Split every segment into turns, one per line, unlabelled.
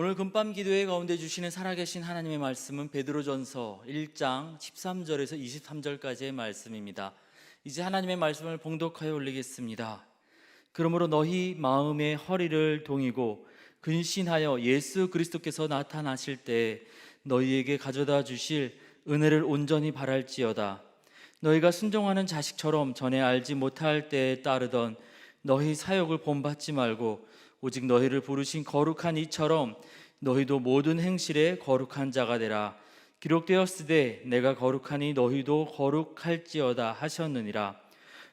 오늘 금밤 기도회 가운데 주시는 살아계신 하나님의 말씀은 베드로전서 1장 13절에서 23절까지의 말씀입니다. 이제 하나님의 말씀을 봉독하여 올리겠습니다. 그러므로 너희 마음의 허리를 동이고 근신하여 예수 그리스도께서 나타나실 때 너희에게 가져다 주실 은혜를 온전히 바랄지어다. 너희가 순종하는 자식처럼 전에 알지 못할 때에 따르던 너희 사역을 본받지 말고 오직 너희를 부르신 거룩한 이처럼 너희도 모든 행실에 거룩한 자가 되라. 기록되었으되 내가 거룩하니 너희도 거룩할지어다 하셨느니라.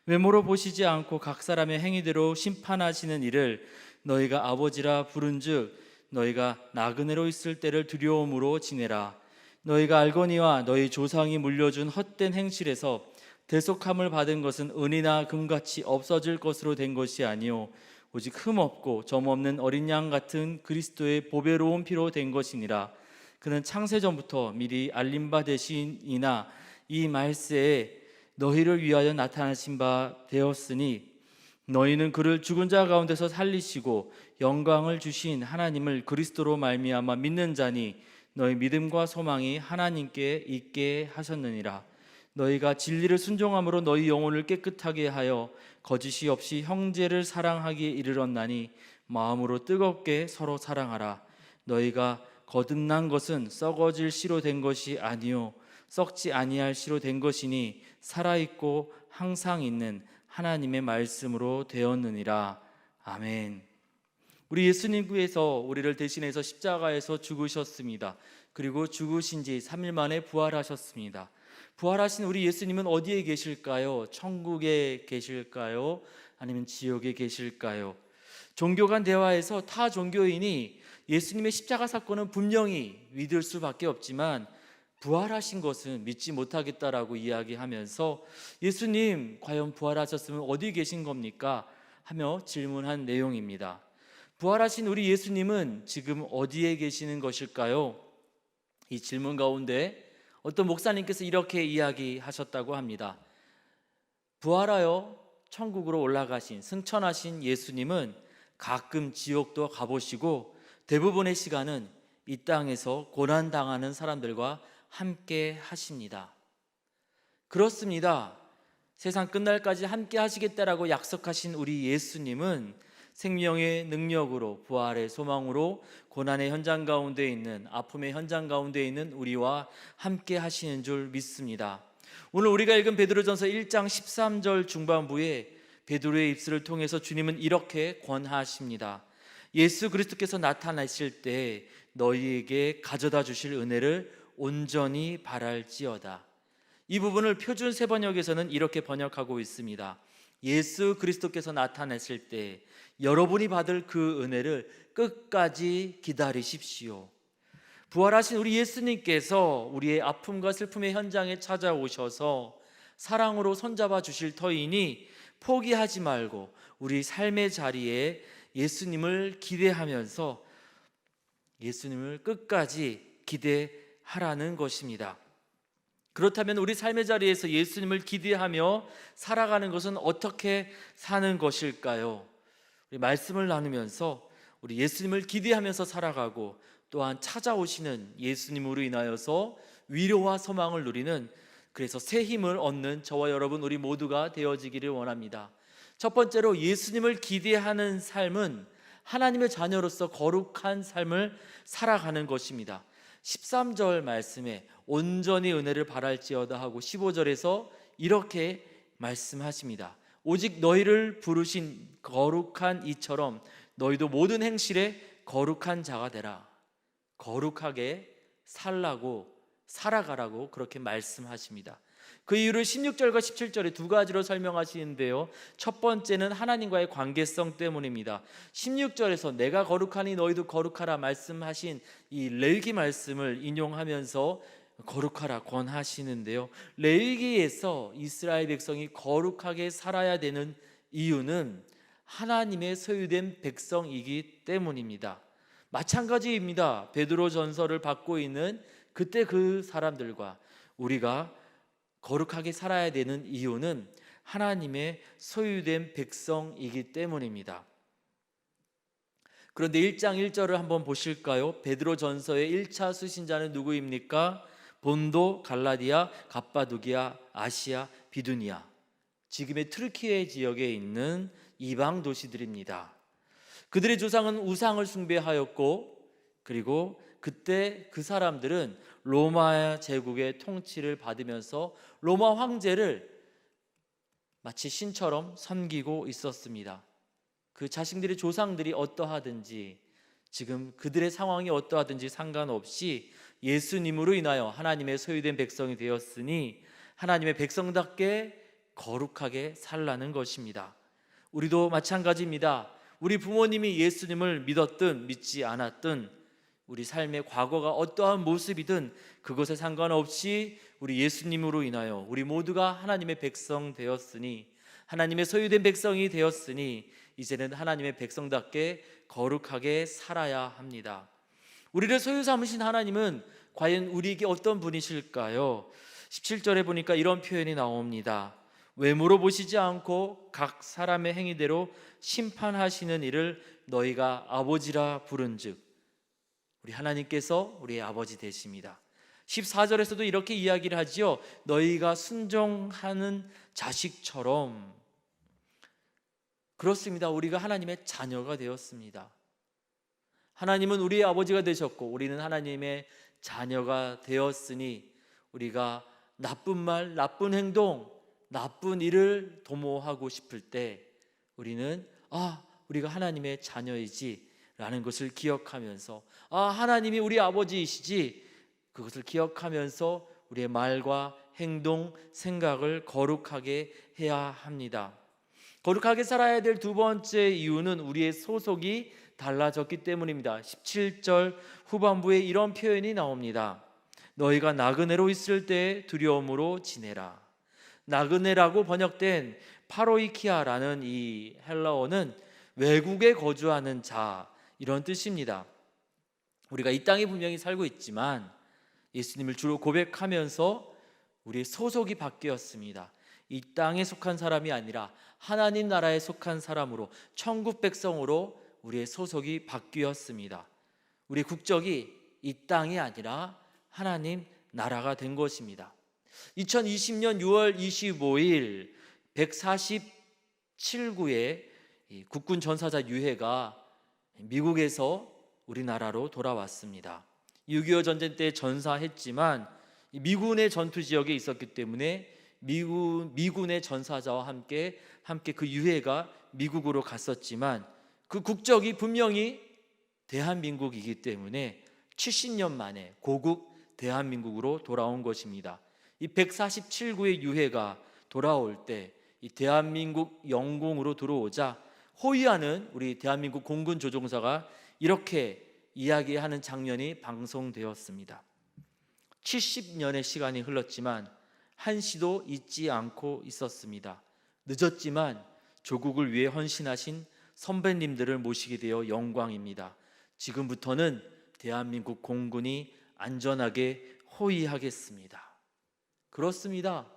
외모로 보시지 않고 각 사람의 행위대로 심판하시는 이를 너희가 아버지라 부른즉 너희가 나그네로 있을 때를 두려움으로 지내라. 너희가 알거니와 너희 조상이 물려준 헛된 행실에서 대속함을 받은 것은 은이나 금같이 없어질 것으로 된 것이 아니요 오직 흠없고 점없는 어린 양 같은 그리스도의 보배로운 피로 된 것이니라. 그는 창세전부터 미리 알림 바 되시니나 이 말세에 너희를 위하여 나타나신 바 되었으니 너희는 그를 죽은 자 가운데서 살리시고 영광을 주신 하나님을 그리스도로 말미암아 믿는 자니 너희 믿음과 소망이 하나님께 있게 하셨느니라. 너희가 진리를 순종함으로 너희 영혼을 깨끗하게 하여 거짓이 없이 형제를 사랑하기에 이르렀나니 마음으로 뜨겁게 서로 사랑하라. 너희가 거듭난 것은 썩어질 씨로 된 것이 아니요 썩지 아니할 씨로 된 것이니 살아있고 항상 있는 하나님의 말씀으로 되었느니라. 아멘. 우리 예수님께서 우리를 대신해서 십자가에서 죽으셨습니다. 그리고 죽으신 지 3일 만에 부활하셨습니다. 부활하신 우리 예수님은 어디에 계실까요? 천국에 계실까요? 아니면 지옥에 계실까요? 종교 간 대화에서 타 종교인이 예수님의 십자가 사건은 분명히 믿을 수밖에 없지만 부활하신 것은 믿지 못하겠다라고 이야기하면서 예수님 과연 부활하셨으면 어디 계신 겁니까? 하며 질문한 내용입니다. 부활하신 우리 예수님은 지금 어디에 계시는 것일까요? 이 질문 가운데 어떤 목사님께서 이렇게 이야기하셨다고 합니다. 부활하여 천국으로 올라가신 승천하신 예수님은 가끔 지옥도 가보시고 대부분의 시간은 이 땅에서 고난당하는 사람들과 함께 하십니다. 그렇습니다. 세상 끝날까지 함께 하시겠다라고 약속하신 우리 예수님은 생명의 능력으로 부활의 소망으로 고난의 현장 가운데 있는 아픔의 현장 가운데 있는 우리와 함께 하시는 줄 믿습니다. 오늘 우리가 읽은 베드로전서 1장 13절 중반부에 베드로의 입술을 통해서 주님은 이렇게 권하십니다. 예수 그리스도께서 나타나실 때 너희에게 가져다 주실 은혜를 온전히 바랄지어다. 이 부분을 표준 세번역에서는 이렇게 번역하고 있습니다. 예수 그리스도께서 나타나실 때 여러분이 받을 그 은혜를 끝까지 기다리십시오. 부활하신 우리 예수님께서 우리의 아픔과 슬픔의 현장에 찾아오셔서 사랑으로 손잡아 주실 터이니 포기하지 말고 우리 삶의 자리에 예수님을 기대하면서 예수님을 끝까지 기대하라는 것입니다. 그렇다면 우리 삶의 자리에서 예수님을 기대하며 살아가는 것은 어떻게 사는 것일까요? 우리 말씀을 나누면서 우리 예수님을 기대하면서 살아가고 또한 찾아오시는 예수님으로 인하여서 위로와 소망을 누리는, 그래서 새 힘을 얻는 저와 여러분 우리 모두가 되어지기를 원합니다. 첫 번째로 예수님을 기대하는 삶은 하나님의 자녀로서 거룩한 삶을 살아가는 것입니다. 13절 말씀에 온전히 은혜를 바랄지어다 하고 15절에서 이렇게 말씀하십니다. 오직 너희를 부르신 거룩한 이처럼 너희도 모든 행실에 거룩한 자가 되라. 거룩하게 살아가라고 그렇게 말씀하십니다. 그 이유를 16절과 17절에 두 가지로 설명하시는데요, 첫 번째는 하나님과의 관계성 때문입니다. 16절에서 내가 거룩하니 너희도 거룩하라 말씀하신 이 레위기 말씀을 인용하면서 거룩하라 권하시는데요, 레위기에서 이스라엘 백성이 거룩하게 살아야 되는 이유는 하나님의 소유된 백성이기 때문입니다. 마찬가지입니다. 베드로 전서를 받고 있는 그때 그 사람들과 우리가 거룩하게 살아야 되는 이유는 하나님의 소유된 백성이기 때문입니다. 그런데 1장 1절을 한번 보실까요? 베드로전서의 1차 수신자는 누구입니까? 본도, 갈라디아, 갑바도기아, 아시아, 비두니아, 지금의 트르키예 지역에 있는 이방 도시들입니다. 그들의 조상은 우상을 숭배하였고, 그리고 그때 그 사람들은 로마 제국의 통치를 받으면서 로마 황제를 마치 신처럼 섬기고 있었습니다. 그 자신들의 조상들이 어떠하든지, 지금 그들의 상황이 어떠하든지 상관없이 예수님으로 인하여 하나님의 소유된 백성이 되었으니 하나님의 백성답게 거룩하게 살라는 것입니다. 우리도 마찬가지입니다. 우리 부모님이 예수님을 믿었든 믿지 않았든, 우리 삶의 과거가 어떠한 모습이든 그것에 상관없이 우리 예수님으로 인하여 우리 모두가 하나님의 백성 되었으니, 하나님의 소유된 백성이 되었으니 이제는 하나님의 백성답게 거룩하게 살아야 합니다. 우리를 소유 삼으신 하나님은 과연 우리에게 어떤 분이실까요? 17절에 보니까 이런 표현이 나옵니다. 외모로 보시지 않고 각 사람의 행위대로 심판하시는 이를 너희가 아버지라 부른즉, 우리 하나님께서 우리의 아버지 되십니다. 14절에서도 이렇게 이야기를 하지요. 너희가 순종하는 자식처럼. 그렇습니다. 우리가 하나님의 자녀가 되었습니다. 하나님은 우리의 아버지가 되셨고 우리는 하나님의 자녀가 되었으니 우리가 나쁜 말, 나쁜 행동, 나쁜 일을 도모하고 싶을 때 우리는 우리가 하나님의 자녀이지 라는 것을 기억하면서, 하나님이 우리 아버지이시지, 그것을 기억하면서 우리의 말과 행동, 생각을 거룩하게 해야 합니다. 거룩하게 살아야 될 두 번째 이유는 우리의 소속이 달라졌기 때문입니다. 17절 후반부에 이런 표현이 나옵니다. 너희가 나그네로 있을 때 두려움으로 지내라. 나그네라고 번역된 파로이키아라는 이 헬라어는 외국에 거주하는 자, 이런 뜻입니다. 우리가 이 땅에 분명히 살고 있지만 예수님을 주로 고백하면서 우리의 소속이 바뀌었습니다. 이 땅에 속한 사람이 아니라 하나님 나라에 속한 사람으로, 천국 백성으로 우리의 소속이 바뀌었습니다. 우리 국적이 이 땅이 아니라 하나님 나라가 된 것입니다. 2020년 6월 25일 147구의 국군 전사자 유해가 미국에서 우리나라로 돌아왔습니다. 6.25 전쟁 때 전사했지만 미군의 전투 지역에 있었기 때문에 미군의 전사자와 함께 그 유해가 미국으로 갔었지만 그 국적이 분명히 대한민국이기 때문에 70년 만에 고국 대한민국으로 돌아온 것입니다. 이 147구의 유해가 돌아올 때 이 대한민국 영공으로 들어오자 호위하는 우리 대한민국 공군 조종사가 이렇게 이야기하는 장면이 방송되었습니다. 70년의 시간이 흘렀지만 한시도 잊지 않고 있었습니다. 늦었지만 조국을 위해 헌신하신 선배님들을 모시게 되어 영광입니다. 지금부터는 대한민국 공군이 안전하게 호위하겠습니다. 그렇습니다.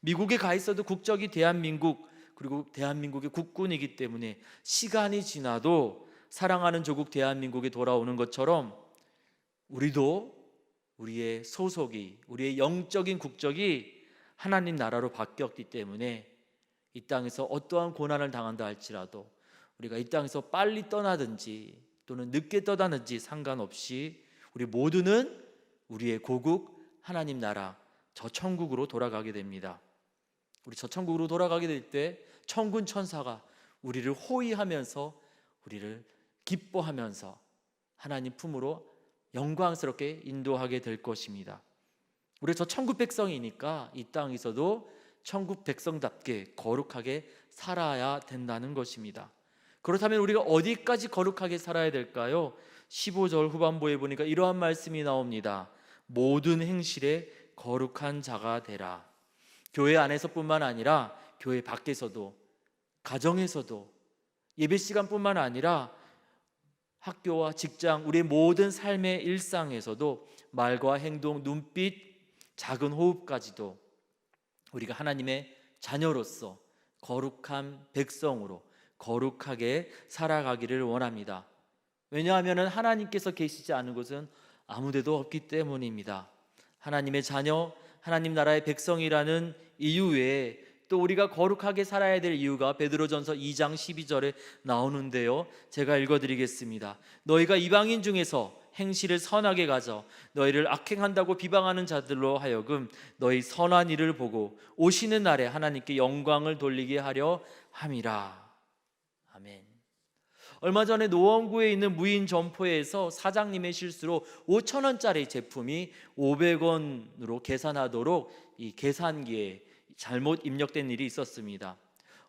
미국에 가 있어도 국적이 대한민국, 그리고 대한민국의 국군이기 때문에 시간이 지나도 사랑하는 조국 대한민국에 돌아오는 것처럼 우리도 우리의 소속이, 우리의 영적인 국적이 하나님 나라로 바뀌었기 때문에 이 땅에서 어떠한 고난을 당한다 할지라도 우리가 이 땅에서 빨리 떠나든지 또는 늦게 떠나든지 상관없이 우리 모두는 우리의 고국 하나님 나라, 저 천국으로 돌아가게 됩니다. 우리 저 천국으로 돌아가게 될 때 천군 천사가 우리를 호위하면서 우리를 기뻐하면서 하나님 품으로 영광스럽게 인도하게 될 것입니다. 우리 저 천국 백성이니까 이 땅에서도 천국 백성답게 거룩하게 살아야 된다는 것입니다. 그렇다면 우리가 어디까지 거룩하게 살아야 될까요? 15절 후반부에 보니까 이러한 말씀이 나옵니다. 모든 행실에 거룩한 자가 되라. 교회 안에서뿐만 아니라 교회 밖에서도, 가정에서도, 예배 시간뿐만 아니라 학교와 직장, 우리의 모든 삶의 일상에서도 말과 행동, 눈빛, 작은 호흡까지도 우리가 하나님의 자녀로서 거룩한 백성으로 거룩하게 살아가기를 원합니다. 왜냐하면 하나님께서 계시지 않은 곳은 아무데도 없기 때문입니다. 하나님의 자녀, 하나님 나라의 백성이라는 이유 외에 또 우리가 거룩하게 살아야 될 이유가 베드로전서 2장 12절에 나오는데요, 제가 읽어드리겠습니다. 너희가 이방인 중에서 행실을 선하게 가져 너희를 악행한다고 비방하는 자들로 하여금 너희 선한 일을 보고 오시는 날에 하나님께 영광을 돌리게 하려 함이라. 아멘. 얼마 전에 노원구에 있는 무인 점포에서 사장님의 실수로 5,000원짜리 제품이 500원으로 계산하도록 이 계산기에 잘못 입력된 일이 있었습니다.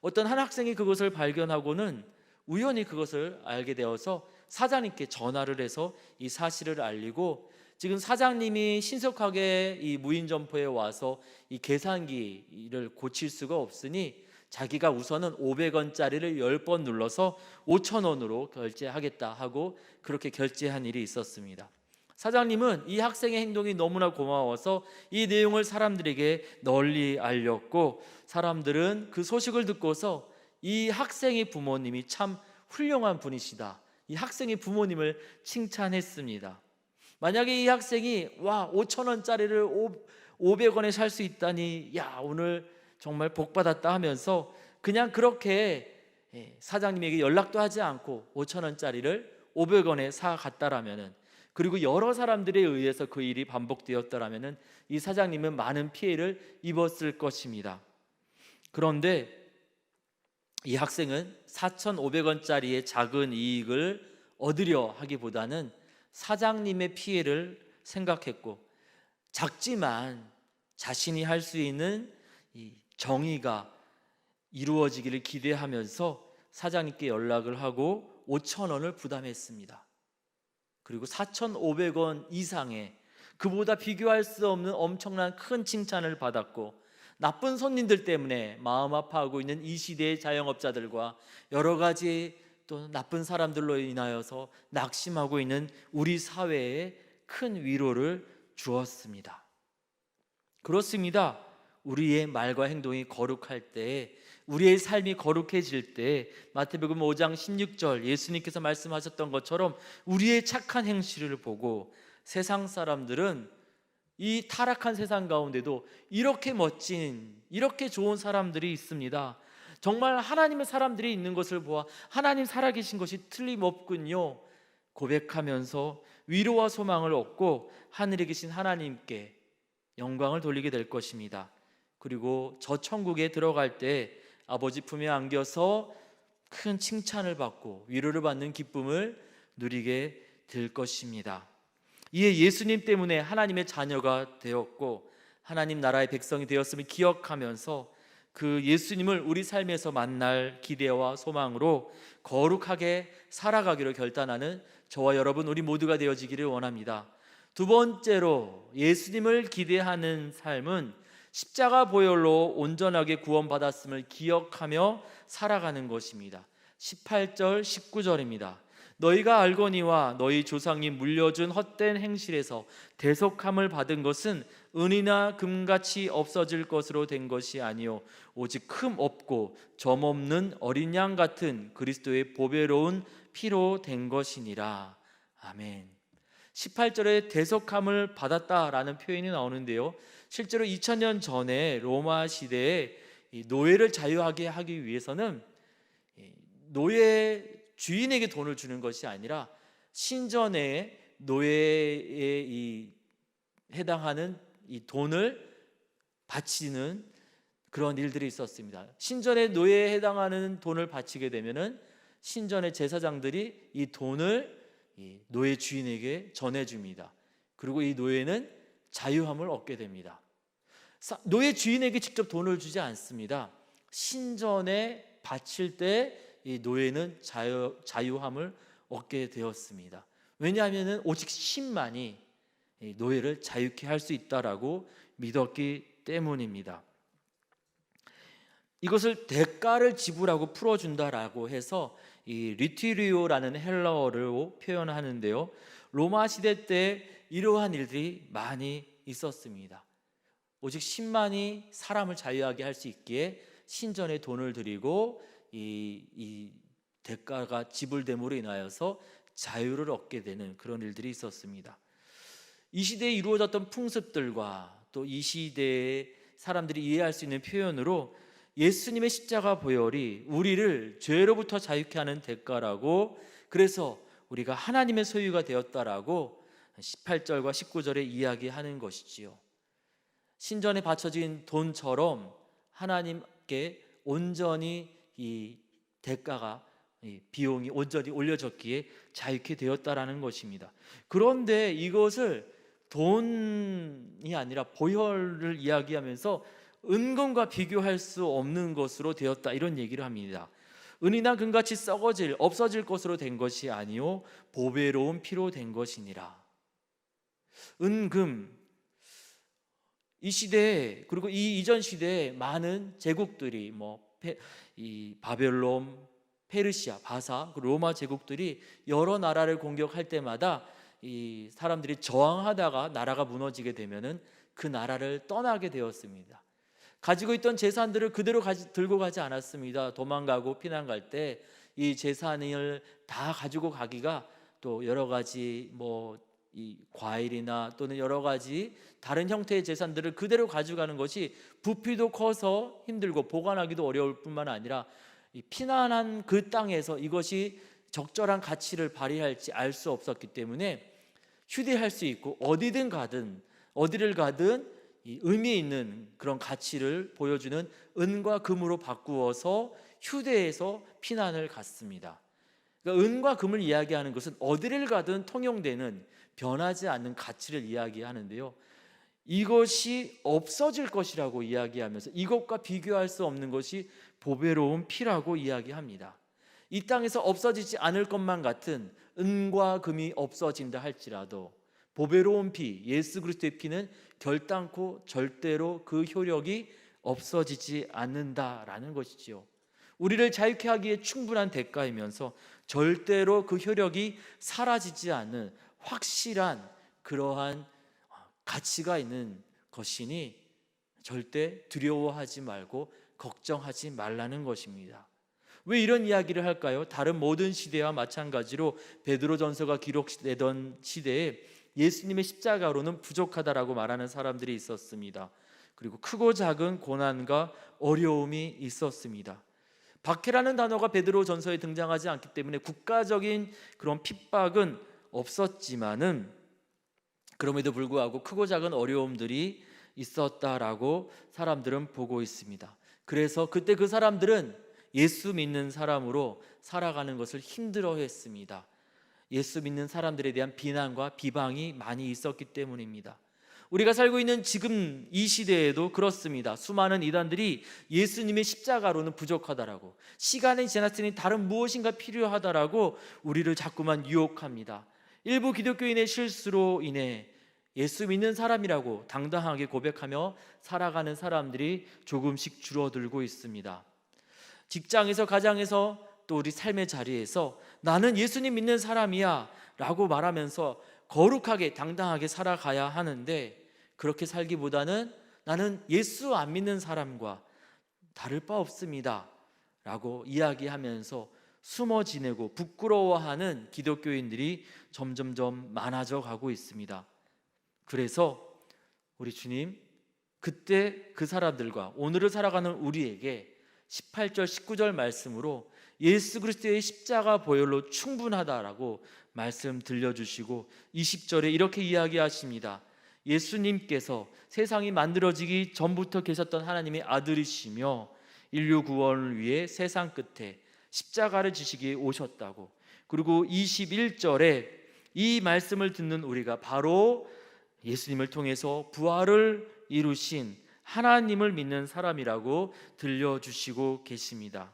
어떤 한 학생이 그것을 발견하고는 우연히 그것을 알게 되어서 사장님께 전화를 해서 이 사실을 알리고, 지금 사장님이 신속하게 이 무인 점포에 와서 이 계산기를 고칠 수가 없으니 자기가 우선은 500원짜리를 10번 눌러서 5,000원으로 결제하겠다 하고 그렇게 결제한 일이 있었습니다. 사장님은 이 학생의 행동이 너무나 고마워서 이 내용을 사람들에게 널리 알렸고, 사람들은 그 소식을 듣고서 이 학생의 부모님이 참 훌륭한 분이시다, 이 학생의 부모님을 칭찬했습니다. 만약에 이 학생이 5,000원짜리를 500원에 살 수 있다니, 야, 오늘 정말 복 받았다 하면서 그냥 그렇게 사장님에게 연락도 하지 않고 5,000원짜리를 500원에 사 갔다라면은, 그리고 여러 사람들에 의해서 그 일이 반복되었다라면은 이 사장님은 많은 피해를 입었을 것입니다. 그런데 이 학생은 4,500원짜리의 작은 이익을 얻으려 하기보다는 사장님의 피해를 생각했고, 작지만 자신이 할 수 있는 이 정의가 이루어지기를 기대하면서 사장님께 연락을 하고 5,000원을 부담했습니다. 그리고 4,500원 이상의, 그보다 비교할 수 없는 엄청난 큰 칭찬을 받았고, 나쁜 손님들 때문에 마음 아파하고 있는 이 시대의 자영업자들과 여러 가지 또 나쁜 사람들로 인하여서 낙심하고 있는 우리 사회에 큰 위로를 주었습니다. 그렇습니다. 우리의 말과 행동이 거룩할 때, 우리의 삶이 거룩해질 때, 마태복음 5장 16절 예수님께서 말씀하셨던 것처럼 우리의 착한 행실을 보고 세상 사람들은 이 타락한 세상 가운데도 이렇게 멋진, 이렇게 좋은 사람들이 있습니다, 정말 하나님의 사람들이 있는 것을 보아 하나님 살아계신 것이 틀림없군요 고백하면서 위로와 소망을 얻고 하늘에 계신 하나님께 영광을 돌리게 될 것입니다. 그리고 저 천국에 들어갈 때 아버지 품에 안겨서 큰 칭찬을 받고 위로를 받는 기쁨을 누리게 될 것입니다. 이에 예수님 때문에 하나님의 자녀가 되었고 하나님 나라의 백성이 되었음을 기억하면서 그 예수님을 우리 삶에서 만날 기대와 소망으로 거룩하게 살아가기로 결단하는 저와 여러분 우리 모두가 되어지기를 원합니다. 두 번째로, 예수님을 기대하는 삶은 십자가 보혈로 온전하게 구원받았음을 기억하며 살아가는 것입니다. 18절 19절입니다. 너희가 알거니와 너희 조상이 물려준 헛된 행실에서 대속함을 받은 것은 은이나 금같이 없어질 것으로 된 것이 아니요 오직 흠 없고 점 없는 어린 양 같은 그리스도의 보배로운 피로 된 것이니라. 아멘. 18절에 대속함을 받았다라는 표현이 나오는데요, 실제로 2000년 전에 로마 시대에 노예를 자유하게 하기 위해서는 노예 주인에게 돈을 주는 것이 아니라 신전에 노예에 해당하는 이 돈을 바치는 그런 일들이 있었습니다. 신전에 노예에 해당하는 돈을 바치게 되면은 신전의 제사장들이 이 돈을 이 노예 주인에게 전해줍니다. 그리고 이 노예는 자유함을 얻게 됩니다. 노예 주인에게 직접 돈을 주지 않습니다. 신전에 바칠 때 이 노예는 자유함을 얻게 되었습니다. 왜냐하면 오직 신만이 노예를 자유케 할 수 있다라고 믿었기 때문입니다. 이것을 대가를 지불하고 풀어준다라고 해서 이 리티리오라는 헬라어로 표현하는데요, 로마 시대 때 이러한 일들이 많이 있었습니다. 오직 신만이 사람을 자유하게 할 수 있기에 신전에 돈을 드리고 이 대가가 지불됨으로 인하여서 자유를 얻게 되는 그런 일들이 있었습니다. 이 시대에 이루어졌던 풍습들과 또 이 시대의 사람들이 이해할 수 있는 표현으로 예수님의 십자가 보혈이 우리를 죄로부터 자유케 하는 대가라고, 그래서 우리가 하나님의 소유가 되었다라고 18절과 19절에 이야기하는 것이지요. 신전에 바쳐진 돈처럼 하나님께 온전히 이 대가가, 이 비용이 온전히 올려졌기에 자유케 되었다라는 것입니다. 그런데 이것을 돈이 아니라 보혈을 이야기하면서 은금과 비교할 수 없는 것으로 되었다, 이런 얘기를 합니다. 은이나 금같이 썩어질 없어질 것으로 된 것이 아니요 보배로운 피로 된 것이니라. 은금, 이 시대에, 그리고 이 이전 시대에 많은 제국들이 이 바벨론, 페르시아, 바사, 로마 제국들이 여러 나라를 공격할 때마다 이 사람들이 저항하다가 나라가 무너지게 되면은 그 나라를 떠나게 되었습니다. 가지고 있던 재산들을 그대로 들고 가지 않았습니다. 도망가고 피난 갈 때 이 재산을 다 가지고 가기가, 또 여러 가지 이 과일이나 또는 여러 가지 다른 형태의 재산들을 그대로 가져가는 것이 부피도 커서 힘들고 보관하기도 어려울 뿐만 아니라 이 피난한 그 땅에서 이것이 적절한 가치를 발휘할지 알 수 없었기 때문에 휴대할 수 있고 어디를 가든 이 의미 있는 그런 가치를 보여주는 은과 금으로 바꾸어서 휴대해서 피난을 갔습니다. 그러니까 은과 금을 이야기하는 것은 어디를 가든 통용되는 변하지 않는 가치를 이야기하는데요, 이것이 없어질 것이라고 이야기하면서 이것과 비교할 수 없는 것이 보배로운 피라고 이야기합니다. 이 땅에서 없어지지 않을 것만 같은 은과 금이 없어진다 할지라도 보배로운 피, 예수 그리스도의 피는 결단코 절대로 그 효력이 없어지지 않는다라는 것이지요. 우리를 자유케 하기에 충분한 대가이면서 절대로 그 효력이 사라지지 않는 확실한 그러한 가치가 있는 것이니 절대 두려워하지 말고 걱정하지 말라는 것입니다. 왜 이런 이야기를 할까요? 다른 모든 시대와 마찬가지로 베드로전서가 기록되던 시대에 예수님의 십자가로는 부족하다라고 말하는 사람들이 있었습니다. 그리고 크고 작은 고난과 어려움이 있었습니다. 박해라는 단어가 베드로전서에 등장하지 않기 때문에 국가적인 그런 핍박은 없었지만은 그럼에도 불구하고 크고 작은 어려움들이 있었다라고 사람들은 보고 있습니다. 그래서 그때 그 사람들은 예수 믿는 사람으로 살아가는 것을 힘들어했습니다. 예수 믿는 사람들에 대한 비난과 비방이 많이 있었기 때문입니다. 우리가 살고 있는 지금 이 시대에도 그렇습니다. 수많은 이단들이 예수님의 십자가로는 부족하다라고, 시간이 지났으니 다른 무엇인가 필요하다라고 우리를 자꾸만 유혹합니다. 일부 기독교인의 실수로 인해 예수 믿는 사람이라고 당당하게 고백하며 살아가는 사람들이 조금씩 줄어들고 있습니다. 직장에서, 가정에서, 또 우리 삶의 자리에서 나는 예수님 믿는 사람이야 라고 말하면서 거룩하게 당당하게 살아가야 하는데, 그렇게 살기보다는 나는 예수 안 믿는 사람과 다를 바 없습니다 라고 이야기하면서 숨어 지내고 부끄러워하는 기독교인들이 점점점 많아져 가고 있습니다. 그래서 우리 주님, 그때 그 사람들과 오늘을 살아가는 우리에게 18절 19절 말씀으로 예수 그리스도의 십자가 보혈로 충분하다라고 말씀 들려주시고 20절에 이렇게 이야기하십니다. 예수님께서 세상이 만들어지기 전부터 계셨던 하나님의 아들이시며 인류 구원을 위해 세상 끝에 십자가를 지시기에 오셨다고. 그리고 21절에 이 말씀을 듣는 우리가 바로 예수님을 통해서 부활을 이루신 하나님을 믿는 사람이라고 들려주시고 계십니다.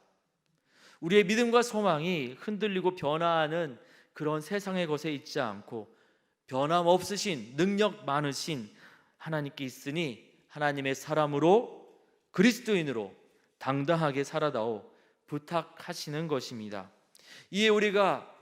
우리의 믿음과 소망이 흔들리고 변화하는 그런 세상의 것에 있지 않고 변함없으신 능력 많으신 하나님께 있으니 하나님의 사람으로 그리스도인으로 당당하게 살아다오 부탁하시는 것입니다. 이에 우리가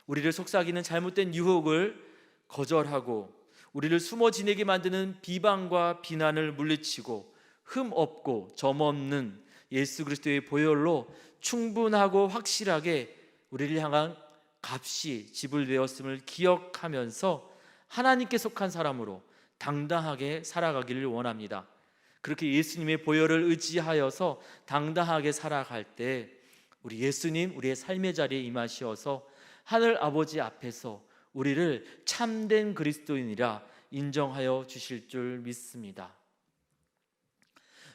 우리를 속삭이는 잘못된 유혹을 거절하고 우리를 숨어 지내게 만드는 비방과 비난을 물리치고 흠 없고 점 없는 예수 그리스도의 보혈로 충분하고 확실하게 우리를 향한 값이 지불되었음을 기억하면서 하나님께 속한 사람으로 당당하게 살아가기를 원합니다. 그렇게 예수님의 보혈을 의지하여서 당당하게 살아갈 때 우리 예수님 우리의 삶의 자리에 임하시어서 하늘 아버지 앞에서 우리를 참된 그리스도인이라 인정하여 주실 줄 믿습니다.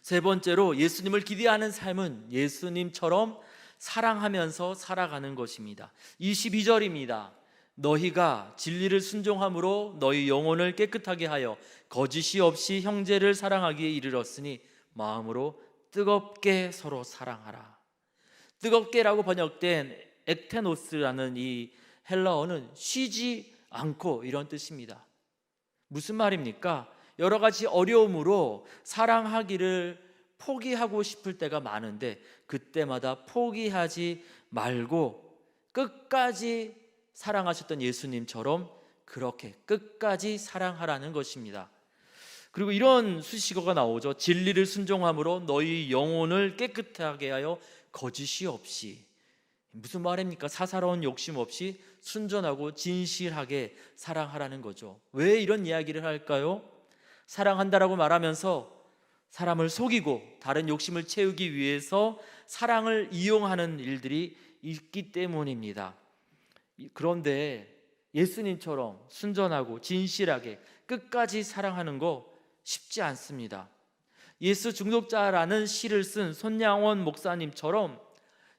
세 번째로 예수님을 기대하는 삶은 예수님처럼 사랑하면서 살아가는 것입니다. 22절입니다. 너희가 진리를 순종함으로 너희 영혼을 깨끗하게 하여 거짓이 없이 형제를 사랑하기에 이르렀으니 마음으로 뜨겁게 서로 사랑하라. 뜨겁게라고 번역된 액테노스라는 이 헬라어는 쉬지 않고 이런 뜻입니다. 무슨 말입니까? 여러 가지 어려움으로 사랑하기를 포기하고 싶을 때가 많은데 그때마다 포기하지 말고 끝까지 사랑하셨던 예수님처럼 그렇게 끝까지 사랑하라는 것입니다. 그리고 이런 수식어가 나오죠. 진리를 순종함으로 너희 영혼을 깨끗하게 하여 거짓이 없이. 무슨 말입니까? 사사로운 욕심 없이 순전하고 진실하게 사랑하라는 거죠. 왜 이런 이야기를 할까요? 사랑한다라고 말하면서 사람을 속이고 다른 욕심을 채우기 위해서 사랑을 이용하는 일들이 있기 때문입니다. 그런데 예수님처럼 순전하고 진실하게 끝까지 사랑하는 거 쉽지 않습니다. 예수 중독자라는 시를 쓴 손양원 목사님처럼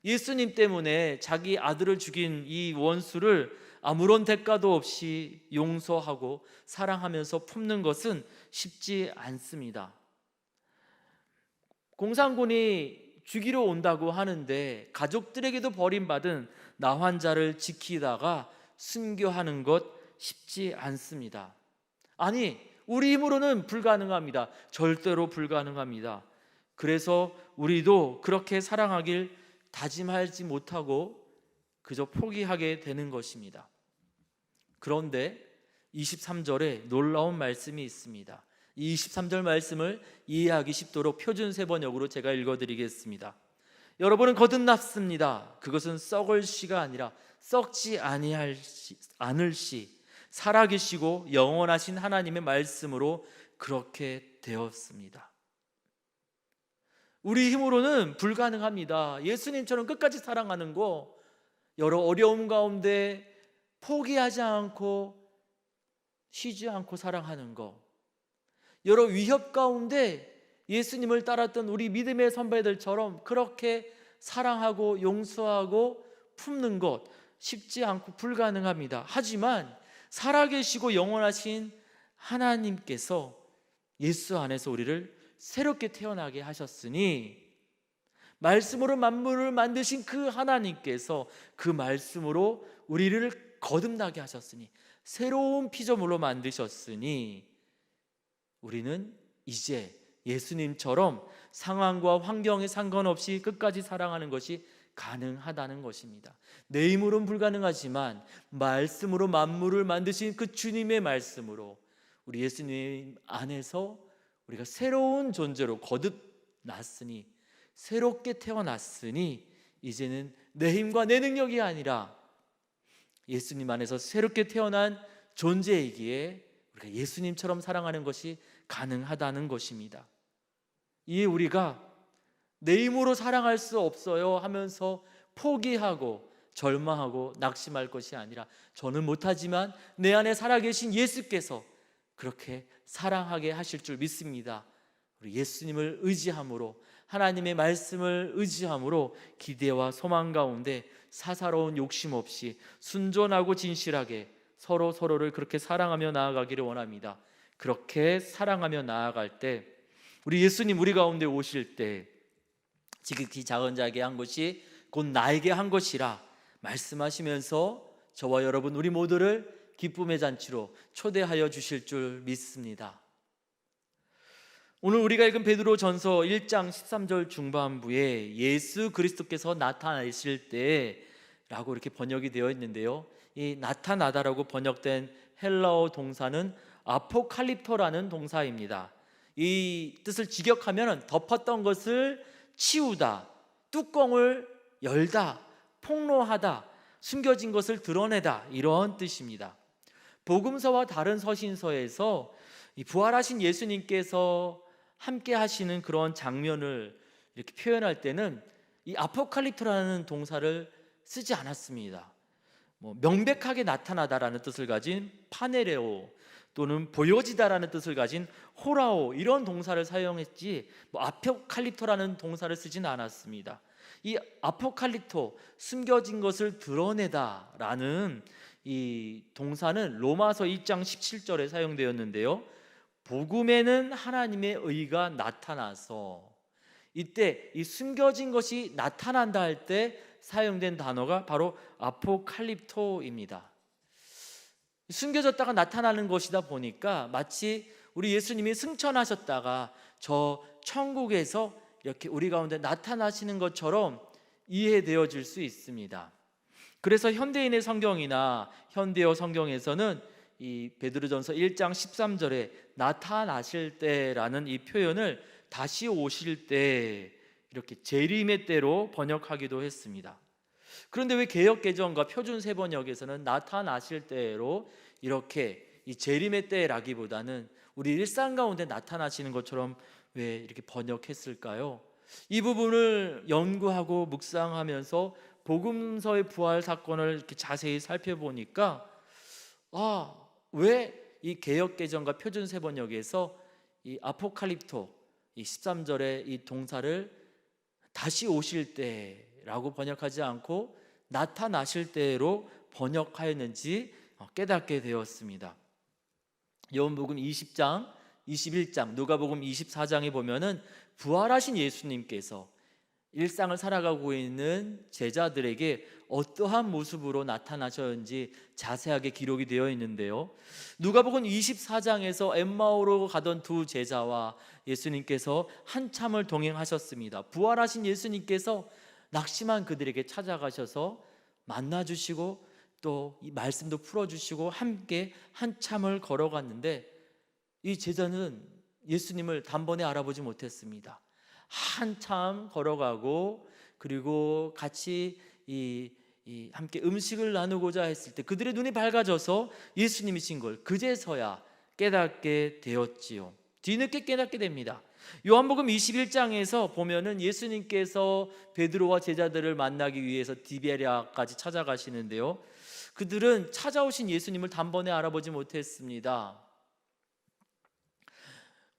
예수님 때문에 자기 아들을 죽인 이 원수를 아무런 대가도 없이 용서하고 사랑하면서 품는 것은 쉽지 않습니다. 공산군이 죽이러 온다고 하는데 가족들에게도 버림받은 나 환자를 지키다가 순교하는 것 쉽지 않습니다. 아니, 우리 힘으로는 불가능합니다. 절대로 불가능합니다. 그래서 우리도 그렇게 사랑하길 다짐하지 못하고 그저 포기하게 되는 것입니다. 그런데 23절에 놀라운 말씀이 있습니다. 이 23절 말씀을 이해하기 쉽도록 표준세 번역으로 제가 읽어드리겠습니다. 여러분은 거듭났습니다. 그것은 썩을 씨가 아니라 썩지 않을 씨, 살아계시고 영원하신 하나님의 말씀으로 그렇게 되었습니다. 우리 힘으로는 불가능합니다. 예수님처럼 끝까지 사랑하는 거, 여러 어려움 가운데 포기하지 않고 쉬지 않고 사랑하는 거, 여러 위협 가운데 예수님을 따랐던 우리 믿음의 선배들처럼 그렇게 사랑하고 용서하고 품는 것 쉽지 않고 불가능합니다. 하지만 살아계시고 영원하신 하나님께서 예수 안에서 우리를 새롭게 태어나게 하셨으니, 말씀으로 만물을 만드신 그 하나님께서 그 말씀으로 우리를 거듭나게 하셨으니, 새로운 피조물로 만드셨으니 우리는 이제 예수님처럼 상황과 환경에 상관없이 끝까지 사랑하는 것이 가능하다는 것입니다. 내 힘으로는 불가능하지만 말씀으로 만물을 만드신 그 주님의 말씀으로 우리 예수님 안에서 우리가 새로운 존재로 거듭났으니, 새롭게 태어났으니 이제는 내 힘과 내 능력이 아니라 예수님 안에서 새롭게 태어난 존재이기에 우리가 예수님처럼 사랑하는 것이 가능하다는 것입니다. 이에 우리가 내 힘으로 사랑할 수 없어요 하면서 포기하고 절망하고 낙심할 것이 아니라, 저는 못하지만 내 안에 살아계신 예수께서 그렇게 사랑하게 하실 줄 믿습니다. 우리 예수님을 의지함으로, 하나님의 말씀을 의지함으로 기대와 소망 가운데 사사로운 욕심 없이 순전하고 진실하게 서로를 그렇게 사랑하며 나아가기를 원합니다. 그렇게 사랑하며 나아갈 때 우리 예수님 우리 가운데 오실 때 지극히 작은 자에게 한 것이 곧 나에게 한 것이라 말씀하시면서 저와 여러분 우리 모두를 기쁨의 잔치로 초대하여 주실 줄 믿습니다. 오늘 우리가 읽은 베드로전서 1장 13절 중반부에 예수 그리스도께서 나타나실 때라고 이렇게 번역이 되어 있는데요, 이 나타나다라고 번역된 헬라어 동사는 아포칼립토라는 동사입니다. 이 뜻을 직역하면 덮었던 것을 치우다, 뚜껑을 열다, 폭로하다, 숨겨진 것을 드러내다, 이런 뜻입니다. 복음서와 다른 서신서에서 이 부활하신 예수님께서 함께 하시는 그런 장면을 이렇게 표현할 때는 이 아포칼립토라는 동사를 쓰지 않았습니다. 명백하게 나타나다라는 뜻을 가진 파네레오, 또는 보여지다라는 뜻을 가진 호라오, 이런 동사를 사용했지 아포칼립토라는 동사를 쓰지는 않았습니다. 이 아포칼립토, 숨겨진 것을 드러내다라는 이 동사는 로마서 1장 17절에 사용되었는데요, 복음에는 하나님의 의가 나타나서, 이때 이 숨겨진 것이 나타난다 할 때 사용된 단어가 바로 아포칼립토입니다. 숨겨졌다가 나타나는 것이다 보니까 마치 우리 예수님이 승천하셨다가 저 천국에서 이렇게 우리 가운데 나타나시는 것처럼 이해되어질 수 있습니다. 그래서 현대인의 성경이나 현대어 성경에서는 이 베드로전서 1장 13절에 나타나실 때라는 이 표현을 다시 오실 때, 이렇게 재림의 때로 번역하기도 했습니다. 그런데 왜 개역개정과 표준세번역에서는 나타나실 때로 이렇게 이 재림의 때라기보다는 우리 일상 가운데 나타나시는 것처럼 왜 이렇게 번역했을까요? 이 부분을 연구하고 묵상하면서 복음서의 부활 사건을 이렇게 자세히 살펴보니까 왜 이 개역개정과 표준세번역에서 이 아포칼립토, 이 13절의 이 동사를 다시 오실 때라고 번역하지 않고 나타나실 때로 번역하였는지 깨닫게 되었습니다. 요한복음 20장, 21장, 누가복음 24장에 보면은 부활하신 예수님께서 일상을 살아가고 있는 제자들에게 어떠한 모습으로 나타나셨는지 자세하게 기록이 되어 있는데요, 누가복음 24장에서 엠마오로 가던 두 제자와 예수님께서 한참을 동행하셨습니다. 부활하신 예수님께서 낙심한 그들에게 찾아가셔서 만나주시고 또 이 말씀도 풀어주시고 함께 한참을 걸어갔는데, 이 제자는 예수님을 단번에 알아보지 못했습니다. 한참 걸어가고 그리고 같이 함께 음식을 나누고자 했을 때 그들의 눈이 밝아져서 예수님이신 걸 그제서야 깨닫게 되었지요. 뒤늦게 깨닫게 됩니다. 요한복음 21장에서 보면은 예수님께서 베드로와 제자들을 만나기 위해서 디베랴까지 찾아가시는데요, 그들은 찾아오신 예수님을 단번에 알아보지 못했습니다.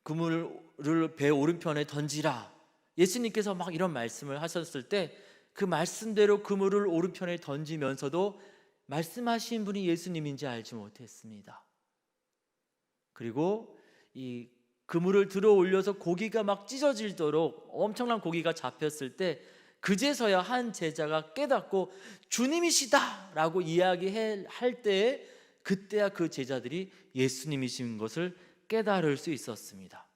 그물을 배 오른편에 던지라, 예수님께서 막 이런 말씀을 하셨을 때 그 말씀대로 그물을 오른편에 던지면서도 말씀하신 분이 예수님인지 알지 못했습니다. 그리고 이 그물을 들어 올려서 고기가 막 찢어지도록 엄청난 고기가 잡혔을 때 그제서야 한 제자가 깨닫고 주님이시다 라고 이야기할 때에 그때야 그 제자들이 예수님이신 것을 깨달을 수 있었습니다.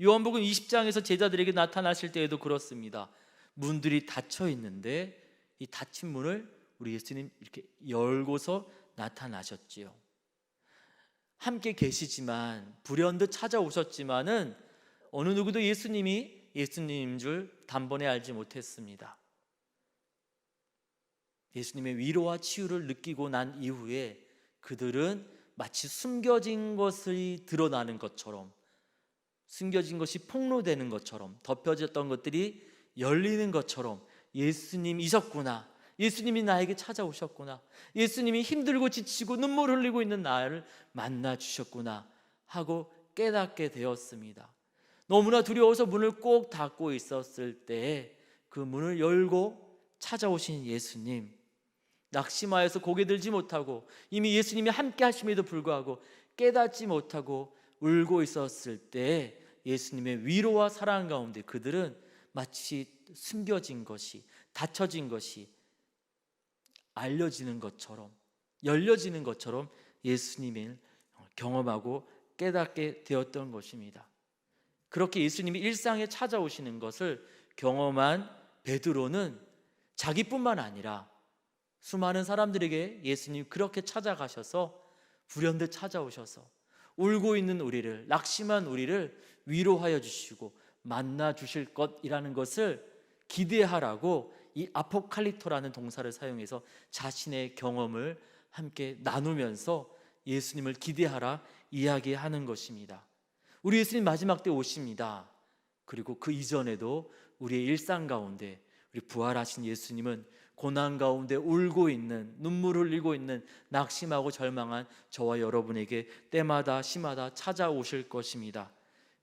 요한복음 20장에서 제자들에게 나타나실 때에도 그렇습니다. 문들이 닫혀 있는데 이 닫힌 문을 우리 예수님 이렇게 열고서 나타나셨지요. 함께 계시지만 불현듯 찾아오셨지만은 어느 누구도 예수님이 예수님인 줄 단번에 알지 못했습니다. 예수님의 위로와 치유를 느끼고 난 이후에 그들은 마치 숨겨진 것이 드러나는 것처럼, 숨겨진 것이 폭로되는 것처럼, 덮여졌던 것들이 열리는 것처럼 예수님이셨구나, 예수님이 나에게 찾아오셨구나, 예수님이 힘들고 지치고 눈물 흘리고 있는 나를 만나 주셨구나 하고 깨닫게 되었습니다. 너무나 두려워서 문을 꼭 닫고 있었을 때 그 문을 열고 찾아오신 예수님, 낙심하여서 고개 들지 못하고 이미 예수님이 함께 하심에도 불구하고 깨닫지 못하고 울고 있었을 때 예수님의 위로와 사랑 가운데 그들은 마치 숨겨진 것이, 닫혀진 것이 알려지는 것처럼, 열려지는 것처럼 예수님을 경험하고 깨닫게 되었던 것입니다. 그렇게 예수님이 일상에 찾아오시는 것을 경험한 베드로는 자기뿐만 아니라 수많은 사람들에게 예수님 그렇게 찾아가셔서 불현듯 찾아오셔서 울고 있는 우리를, 낙심한 우리를 위로하여 주시고 만나 주실 것이라는 것을 기대하라고 이 아포칼리토라는 동사를 사용해서 자신의 경험을 함께 나누면서 예수님을 기대하라 이야기하는 것입니다. 우리 예수님 마지막 때 오십니다. 그리고 그 이전에도 우리의 일상 가운데 우리 부활하신 예수님은 고난 가운데 울고 있는, 눈물 흘리고 있는 낙심하고 절망한 저와 여러분에게 때마다 시마다 찾아오실 것입니다.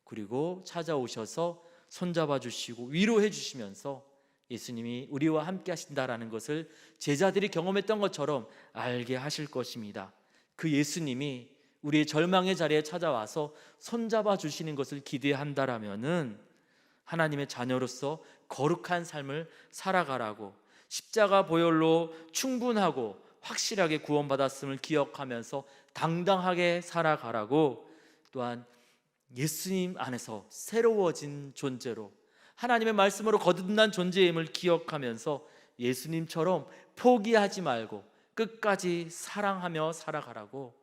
그리고 찾아오셔서 손잡아 주시고 위로해 주시면서 예수님이 우리와 함께 하신다라는 것을 제자들이 경험했던 것처럼 알게 하실 것입니다. 그 예수님이 우리의 절망의 자리에 찾아와서 손잡아 주시는 것을 기대한다라면은 하나님의 자녀로서 거룩한 삶을 살아가라고, 십자가 보혈로 충분하고 확실하게 구원받았음을 기억하면서 당당하게 살아가라고, 또한 예수님 안에서 새로워진 존재로 하나님의 말씀으로 거듭난 존재임을 기억하면서 예수님처럼 포기하지 말고 끝까지 사랑하며 살아가라고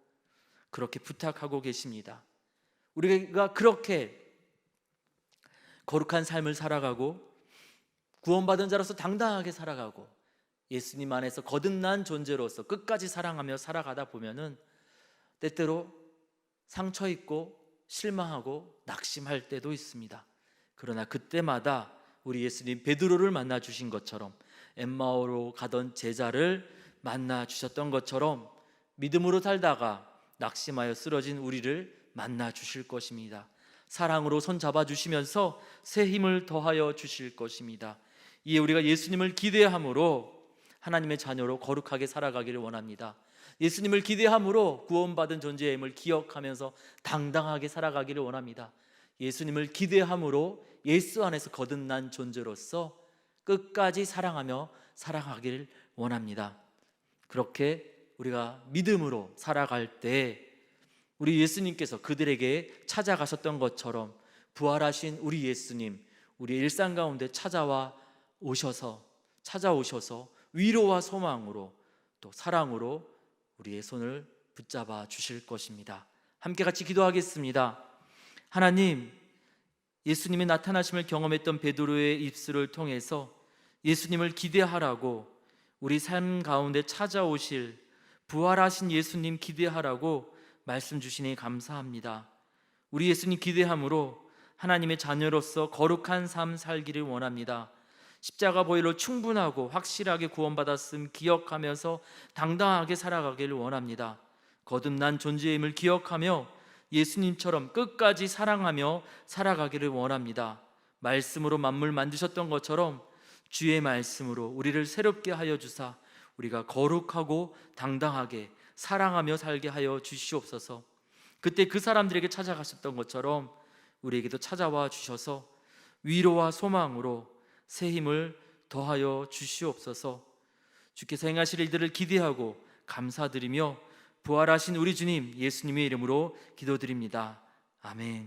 그렇게 부탁하고 계십니다. 우리가 그렇게 거룩한 삶을 살아가고 구원받은 자로서 당당하게 살아가고 예수님 안에서 거듭난 존재로서 끝까지 사랑하며 살아가다 보면은 때때로 상처 있고 실망하고 낙심할 때도 있습니다. 그러나 그때마다 우리 예수님 베드로를 만나 주신 것처럼, 엠마오로 가던 제자를 만나 주셨던 것처럼 믿음으로 살다가 낙심하여 쓰러진 우리를 만나 주실 것입니다. 사랑으로 손 잡아 주시면서 새 힘을 더하여 주실 것입니다. 이에 우리가 예수님을 기대함으로 하나님의 자녀로 거룩하게 살아가기를 원합니다. 예수님을 기대함으로 구원받은 존재임을 기억하면서 당당하게 살아가기를 원합니다. 예수님을 기대함으로 예수 안에서 거듭난 존재로서 끝까지 사랑하며 살아가기를 원합니다. 그렇게 우리가 믿음으로 살아갈 때 우리 예수님께서 그들에게 찾아가셨던 것처럼 부활하신 우리 예수님, 우리 일상 가운데 찾아오셔서 위로와 소망으로 또 사랑으로 우리의 손을 붙잡아 주실 것입니다. 함께 같이 기도하겠습니다. 하나님, 예수님의 나타나심을 경험했던 베드로의 입술을 통해서 예수님을 기대하라고, 우리 삶 가운데 찾아오실 부활하신 예수님 기대하라고 말씀 주시니 감사합니다. 우리 예수님 기대함으로 하나님의 자녀로서 거룩한 삶 살기를 원합니다. 십자가 보혈로 충분하고 확실하게 구원받았음 기억하면서 당당하게 살아가기를 원합니다. 거듭난 존재임을 기억하며 예수님처럼 끝까지 사랑하며 살아가기를 원합니다. 말씀으로 만물 만드셨던 것처럼 주의 말씀으로 우리를 새롭게 하여 주사 우리가 거룩하고 당당하게 사랑하며 살게 하여 주시옵소서. 그때 그 사람들에게 찾아가셨던 것처럼 우리에게도 찾아와 주셔서 위로와 소망으로 새 힘을 더하여 주시옵소서. 주께서 행하실 일들을 기대하고 감사드리며 부활하신 우리 주님 예수님의 이름으로 기도드립니다. 아멘.